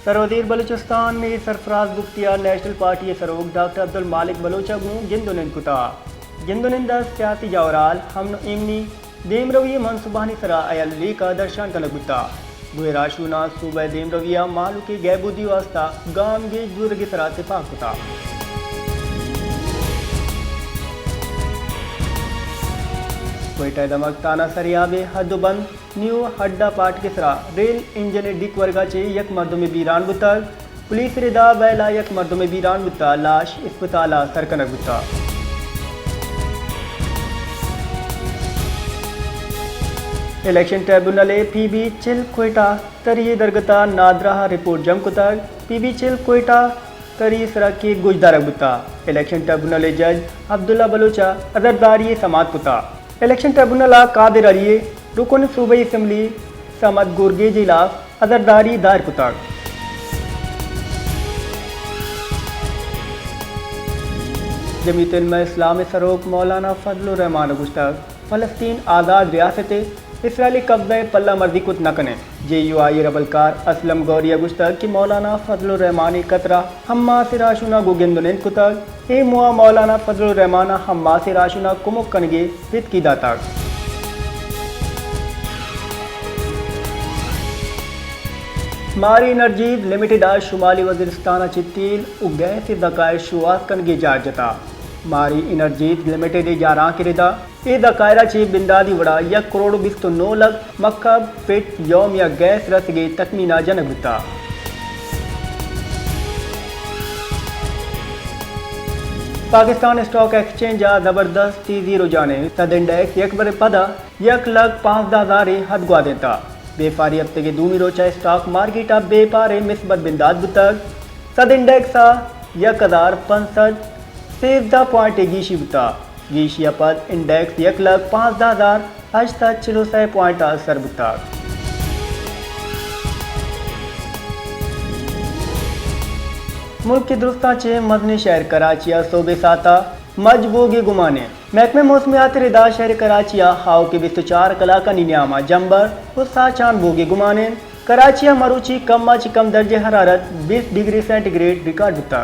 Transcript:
सरवदीर बलूचिस्तान में Sarfaraz Bakhtiar national party सरोग doctor Abdul Malik बलोचगू गिंदुनिन कुता गिंदुनिंदा सियासी जावराल हम इमनी देम रविया मनसूबानी सरा अयल का दर्शन कलगुता गुराशुना सूबह देम रविया मालू के गैबुदी वास्ता गाम गे जुर्ग सरा तिफाक कुता कोयटा दमक ताना सरियाबे हदबंद न्यू हड्डा पाट के सरा रेल इंजन डिक वर्गाचे यक मर्दों में बीरान बुता पुलिस रिदा बैला यक मर्दों में बीरान बुता लाश अस्पताला सरकनक बुता इलेक्शन ट्रिब्यूनल पीबी चिल कोयटा तरी दरगता नादरा रिपोर्ट जम कुता पीबी चिल कोयटा तरी सरा के गुजदारक बुता इलेक्शन ट्रिब्यूनल जज अब्दुल्ला बलोचा अजरदारी समात कुता इलेक्शन ट्रिब्यूनल कादिर अलिये रुकन सूबाई असम्बली समद गुर्गे जिलाफ अजरदारी दायर कुता जमीयत उलमा इस्लाम सरोक मौलाना फजलुर रहमान गुश्ताख फ़लस्तीन आज़ाद रियासत इसराइली कब्ज़े पल्ला मर्दी कुत न कने JUI रबलकार असलम गौरिया गुश्ताख की मौलाना फजलुर रहमान कतरा हम्मा से राशुना गुगिंदुनिन कुताग ए मुआ मौलाना फजलुर रहमान हम्मा से राशुना कुमुक कनगे विद की दाता मारी एनर्जीज लिमिटेड आज शुमाली वजीरिस्तान चित्तील उगै से दकाय शुआस कनगे जारजता मारी एनर्जीज लिमिटेड जारा के रिदा ए दकायरा चे बिंदादी वड़ा 1 करोड़ 29 लाख मक्का फिट योम या गैस रसगे तकमीना जनक बुता पाकिस्तान स्टॉक एक्सचेंज जबरदस्त तेजी रुझाने तद इंडेक्स एक बड़े पदा 1,05,000 हद गुआ देता बेपारी हफ्ते के दूमी रोचा स्टॉक मार्केट बेपारे मिसबत बिंदाद बुतक सद इंडेक्स 1,065 13 पॉइंट गीशी बुता गीशिया पद इंडेक्स 1,05,000 आज तक 46 पॉइंट असर बुता मुल्क की दुरुस्ता चे मजनी शहर कराचिया सोबे साता मजबूगी गुमाने महकमे मौसमियात रिदा शहर कराचिया हाव के 24 कला का निन्यामा जम्बर उस्सा चांद बोगी गुमाने कराचिया मरूची कम दर्जे हरारत 20 डिग्री सेंटीग्रेड रिकॉर्ड बुता